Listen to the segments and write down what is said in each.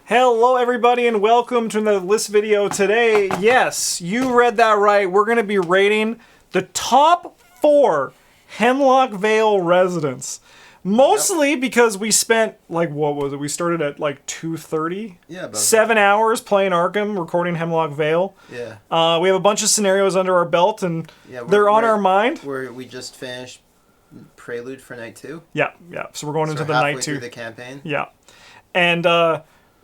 Hello everybody and welcome to the list video today. Yes, you read that right. We're going to be rating the top 4 Hemlock Vale residents. Mostly because we spent, like, what was it? We started at like 2:30? Yeah, about 7 hours playing ARKHAM, recording Hemlock Vale. Yeah. We have a bunch of scenarios under our belt and they're on our mind. We just finished Prelude for night 2. Yeah. So we're going into the night 2. Through the campaign. Yeah. And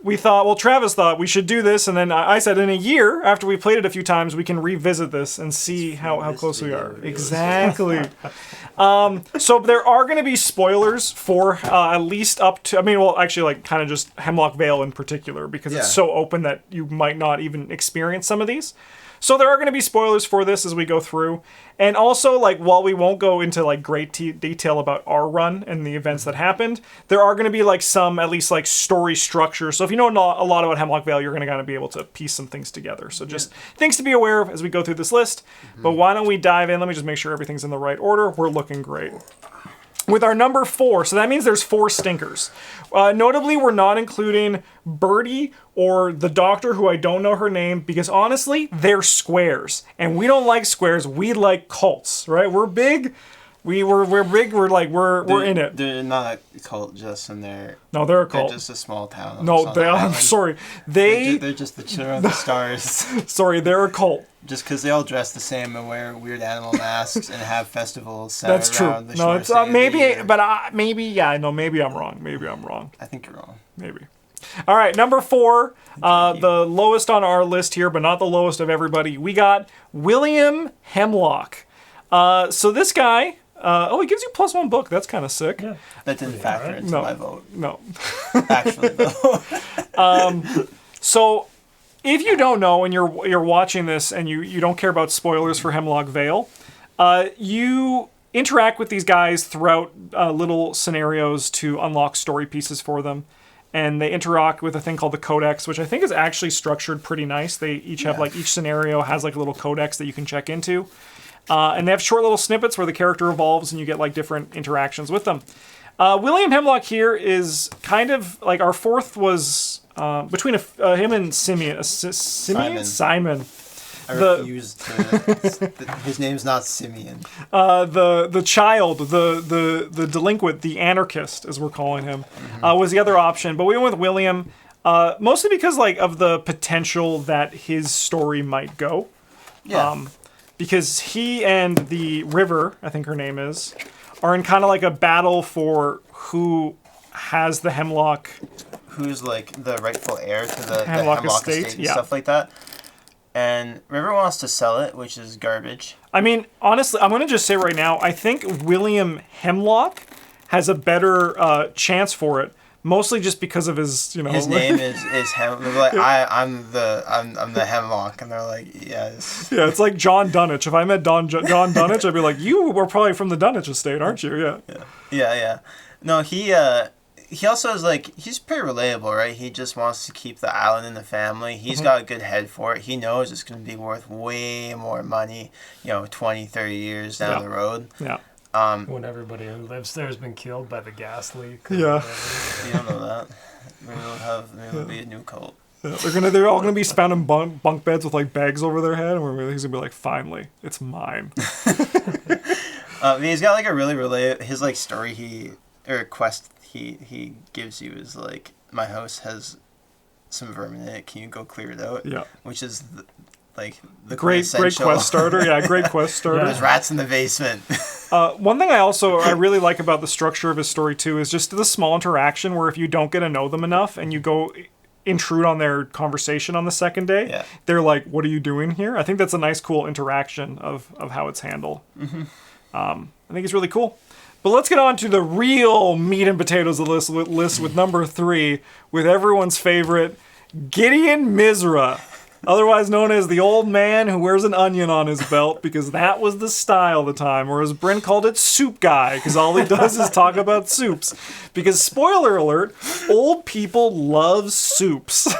we thought, well, Travis thought we should do this, and then I said in a year, after we played it a few times, we can revisit this and see how close we are. Exactly. So there are going to be spoilers for at least up to, actually, like, kind of just Hemlock Vale in particular, because it's so open that you might not even experience some of these. So there are going to be spoilers for this as we go through. And also, like, while we won't go into, like, great detail about our run and the events that happened, there are going to be, like, some, at least, like, story structure. So if you know a lot about Hemlock Vale, you're going to kind of be able to piece some things together. So just things to be aware of as we go through this list. But why don't we dive in? Let me just make sure everything's in the right order. We're looking great. With our number 4, so that means there's 4 stinkers. Notably, we're not including Birdie or the doctor, who I don't know her name, because honestly, they're squares. And we don't like squares, we like cults, right? We're big, we're big, we're in it. They're not a cult, Justin. They're a cult. They're just a small town. I'm sorry. They're just the children of the stars. Sorry, they're a cult. Just because they all dress the same and wear weird animal masks and have festivals set That's around true. the No, it's maybe I'm wrong. Maybe I'm wrong. I think you're wrong. Maybe. All right, number 4, the lowest on our list here, but not the lowest of everybody. We got William Hemlock. So this guy, he gives you +1 book. That's kind of sick. Yeah. That didn't factor into my vote. No. Actually, though. So if you don't know and you're watching this and you don't care about spoilers for Hemlock Vale, you interact with these guys throughout little scenarios to unlock story pieces for them. And they interact with a thing called the Codex, which I think is actually structured pretty nice. They each have, like, each scenario has, like, a little codex that you can check into. And they have short little snippets where the character evolves and you get, like, different interactions with them. William Hemlock here is kind of, like, our 4th was between him and Simon. I refuse to. His name's not Simeon. The child, the delinquent, the anarchist, as we're calling him, was the other option. But we went with William, mostly because, like, of the potential that his story might go. Yeah. Because he and the River, I think her name is, are in kind of like a battle for who has the Hemlock. Who's, like, the rightful heir to the Hemlock estate and stuff like that. And River wants to sell it, which is garbage. I mean, honestly, I'm going to just say right now, I think William Hemlock has a better chance for it, mostly just because of his, His name is Hemlock. They're like, I'm the Hemlock, and they're like, yes. Yeah, it's like John Dunnage. If I met John Dunnage, I'd be like, you were probably from the Dunnage estate, aren't you? Yeah. No, he also is, like, he's pretty relatable, right? He just wants to keep the island in the family. He's got a good head for it. He knows it's going to be worth way more money, 20, 30 years down the road. Yeah. When everybody who lives there has been killed by the gas leak. Yeah. You don't know that. Maybe it'll be a new cult. Yeah, they're all gonna be found in bunk beds with, like, bags over their head, and he's gonna be like, finally, it's mine. He's got, like, a really his, like, story quest he gives you is, like, my house has some vermin in it. Can you go clear it out? Yeah. Which is the great quest starter. Yeah, great quest starter. There's rats in the basement. One thing I really like about the structure of his story too is just the small interaction where if you don't get to know them enough and you go intrude on their conversation on the second day, they're like, "What are you doing here?" I think that's a nice, cool interaction of how it's handled. I think it's really cool. But let's get on to the real meat and potatoes of the list with number 3, with everyone's favorite, Gideon Misra, otherwise known as the old man who wears an onion on his belt, because that was the style at the time, or as Brent called it, soup guy, because all he does is talk about soups. Because, spoiler alert, old people love soups.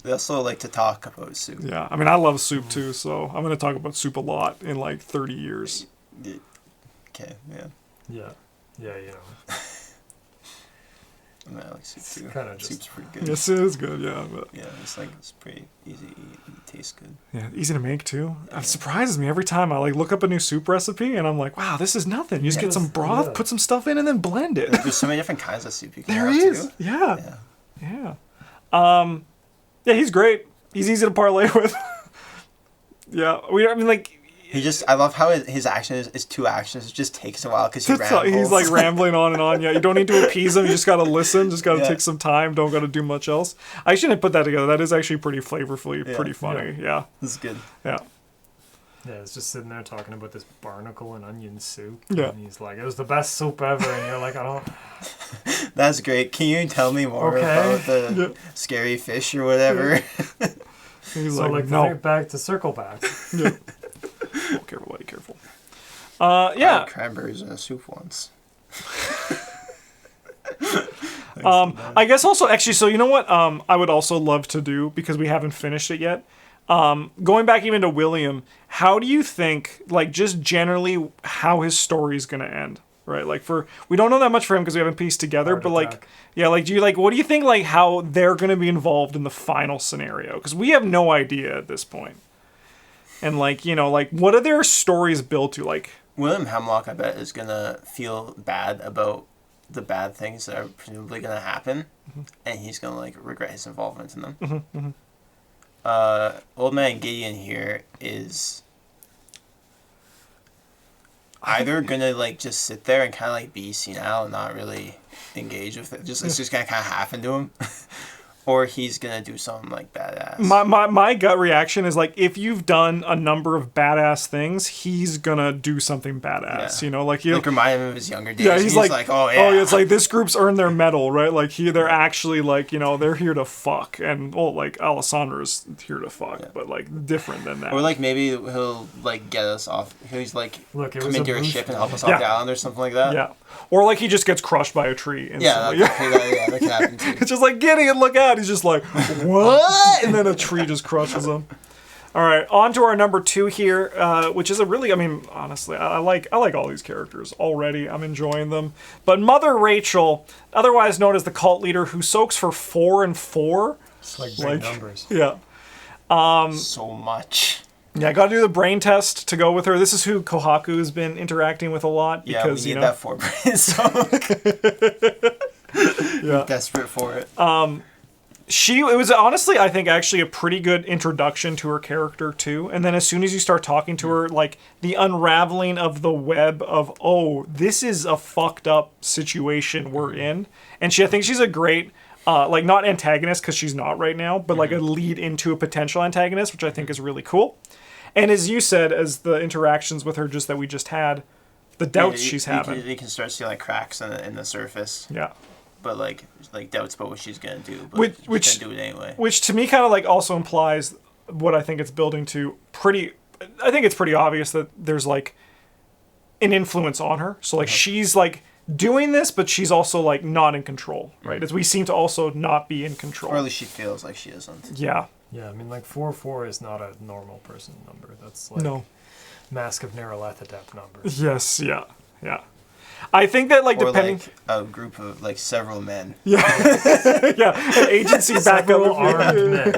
They also like to talk about soup. Yeah, I mean, I love soup too, so I'm going to talk about soup a lot in, like, 30 years. Okay, yeah. Yeah. Yeah, I mean, I like soup too. Kind of just Soup's pretty good. Yes, it is good, yeah. But Yeah, it's pretty easy to eat and it tastes good. yeah, easy to make too. It surprises me every time I like look up a new soup recipe and I'm like, wow, this is nothing. You just get some broth, put some stuff in, and then blend it. There's so many different kinds of soup you can There have is, too. yeah. Yeah, he's great. He's easy to parlay with. Yeah, I mean, like. I love how his action is two actions. It just takes a while because he rambles. He's like rambling on and on. Yeah, you don't need to appease him. You just gotta listen. Just gotta take some time. Don't gotta do much else. I shouldn't put that together. That is actually pretty flavorfully, pretty funny. Yeah. That's good. Yeah. Yeah, it's just sitting there talking about this barnacle and onion soup. Yeah. And he's like, it was the best soup ever. And you're like, I don't. That's great. Can you tell me more about the scary fish or whatever? He's So like, like, no. back to circle back. Yeah. Oh, careful, buddy, careful. Yeah. I had cranberries in a soup once. I guess also actually, so you know what? I would also love to do because we haven't finished it yet. Going back even to William, how do you think, like, just generally how his story is gonna end? Right, like we don't know that much for him because we haven't pieced together. Heart but attack. like, yeah, like, what do you think, like, how they're gonna be involved in the final scenario? Because we have no idea at this point. And like, like, what are their stories built to? Like, William Hemlock, I bet, is gonna feel bad about the bad things that are presumably gonna happen, and he's gonna like regret his involvement in them. Old man Gideon here is either gonna like just sit there and kind of like be senile and not really engage with it. It's just gonna kind of happen to him. Or he's gonna do something like badass. my gut reaction is like, if you've done a number of badass things, he's gonna do something badass. Yeah. Like remind him of his younger days. Yeah, he's like, oh yeah. It's like this group's earned their medal, right? Like they're actually like, they're here to fuck, and like Alessandra's here to fuck, but like different than that. Or like maybe he'll like get us off. He's like come into a ship and help us off the island or something like that. Yeah. Or like he just gets crushed by a tree instantly. That can happen too. It's just like, Gideon, look out. He's just like, what? And then a tree just crushes him. All right, on to our number 2 here, which is a really, I mean, honestly, I like all these characters already. I'm enjoying them. But Mother Rachel, otherwise known as the cult leader who soaks for 4 and 4. It's like big numbers. Yeah. So much. Yeah, I got to do the brain test to go with her. This is who Kohaku has been interacting with a lot. Because, we need that for brain soak. Yeah. Desperate for it. It was honestly, I think, actually a pretty good introduction to her character too. And then as soon as you start talking to her, like the unraveling of the web of, oh, this is a fucked up situation we're in. And I think she's a great, like, not antagonist because she's not right now, but like a lead into a potential antagonist, which I think is really cool. And as you said, as the interactions with her that we just had, the doubts she's having. You can start seeing like cracks in the surface. Yeah. But like doubts about what she's gonna do, but she's gonna do it anyway. Which to me kind of like also implies what I think it's building to. I think it's pretty obvious that there's like an influence on her. So like she's like doing this, but she's also like not in control, right? As we seem to also not be in control. Or at least she feels like she isn't. Yeah. Yeah, I mean, like 4-4 is not a normal person number. That's like Mask of Nyarlathotep number. Yes. Yeah. Yeah. I think that like or depending like a group of like several men. Yeah. Yeah. An agency Several backup. armed men.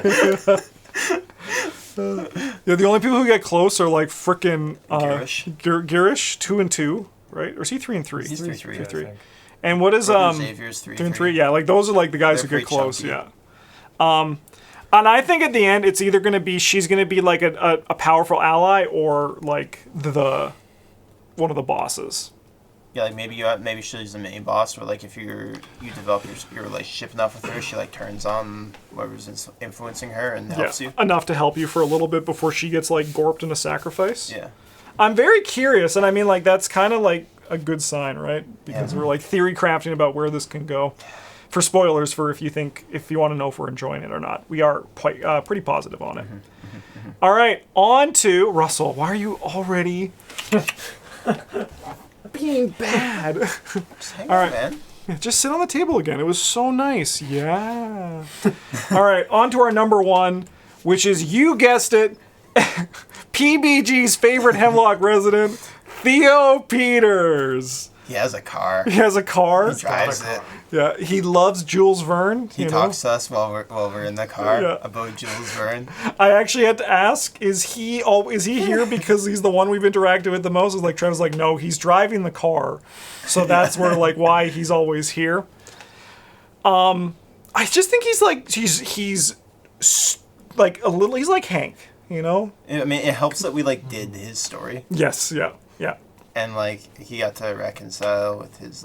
Yeah. The only people who get close are like frickin' Girish 2 and 2, right? Or is he 3 and 3? He's 3. 3. And what is Xavier's 3 and 3? Yeah, like those are like the guys who get close. chunky. Yeah. And I think at the end it's either going to be she's going to be like a powerful ally or like the one of the bosses. Yeah, like maybe she's the main boss, or like if you develop your relationship enough with her, she like turns on whoever's influencing her and helps you enough to help you for a little bit before she gets like gorped in a sacrifice. Yeah, I'm very curious, and I mean like that's kind of like a good sign, right? Because we're like theory crafting about where this can go. For spoilers, for if you want to know if we're enjoying it or not, we are quite pretty positive on it. All right, on to Russell. Why are you already being bad? all right, man. Yeah, just sit on the table again. It was so nice. Yeah. All right, on to our number 1, which is, you guessed it, PBG's favorite Hemlock resident, Theo Peters. He has a car. He has a car. He drives it. Yeah, he loves Jules Verne. He talks to us while we're in the car about Jules Verne. I actually had to ask, is he here because he's the one we've interacted with the most? It's like Trevor's like, no, he's driving the car, so that's where like why he's always here. I just think he's like he's like a little. He's like Hank, you know. I mean, it helps that we like did his story. Yes. Yeah. Yeah. And like he got to reconcile with his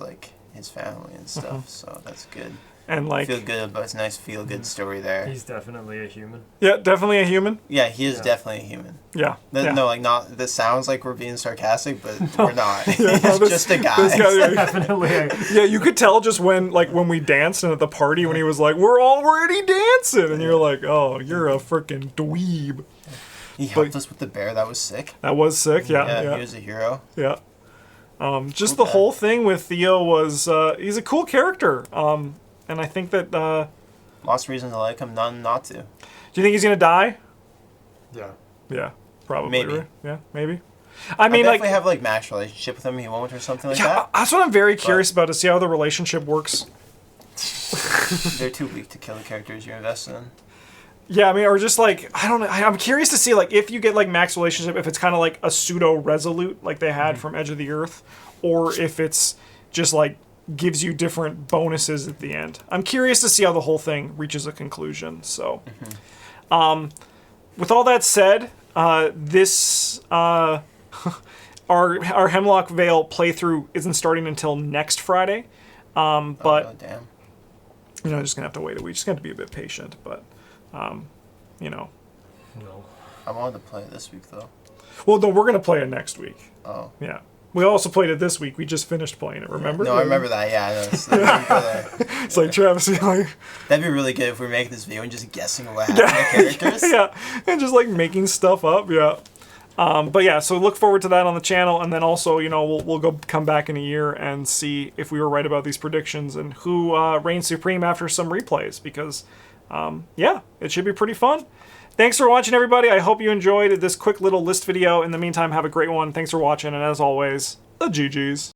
family and stuff, so that's good. And like feel good about it's a nice feel good story there. He's definitely a human. Yeah, definitely a human. Yeah, he is definitely a human. Yeah. No, like not. This sounds like we're being sarcastic, but we're not. Yeah, He's just a guy. Definitely. Yeah, you could tell just when we danced and at the party when he was like, "We're already dancing," and you're like, "Oh, you're a freaking dweeb." He helped us with the bear. That was sick. That was sick. Yeah. He was a hero. Yeah. Just the whole thing with Theo was he's a cool character. And I think that lots of reasons to like him, none not to. Do you think he's gonna die? Yeah. Yeah, probably. Maybe. Right? Yeah, maybe. I mean, like, if we have like matched relationship with him, he won't or something like that. That's what I'm very curious about to see how the relationship works. They're too weak to kill the characters you're invested in. Yeah, I mean, or just like I don't know. I'm curious to see like if you get like Mac's relationship, if it's kind of like a pseudo resolute like they had from Edge of the Earth, or if it's just like gives you different bonuses at the end. I'm curious to see how the whole thing reaches a conclusion. So, with all that said, this our Hemlock Vale playthrough isn't starting until next Friday. But oh, damn. You know, just gonna have to wait a week. Just gonna have to be a bit patient. But you know. No. I wanted to play it this week though. Well, no, we're gonna play it next week. Oh. Yeah. We also played it this week. We just finished playing it, remember? No, I remember that. Yeah, I know. It's like Travis, like, that'd be really good if we make this video and just guessing what happened to characters. Yeah, and just like making stuff up. Yeah. But yeah, so look forward to that on the channel, and then also, you know, we'll come back in a year and see if we were right about these predictions and who reigns supreme after some replays, because yeah, it should be pretty fun. Thanks for watching, everybody. I hope you enjoyed this quick little list video. In the meantime, have a great one. Thanks for watching, and as always, the GGs.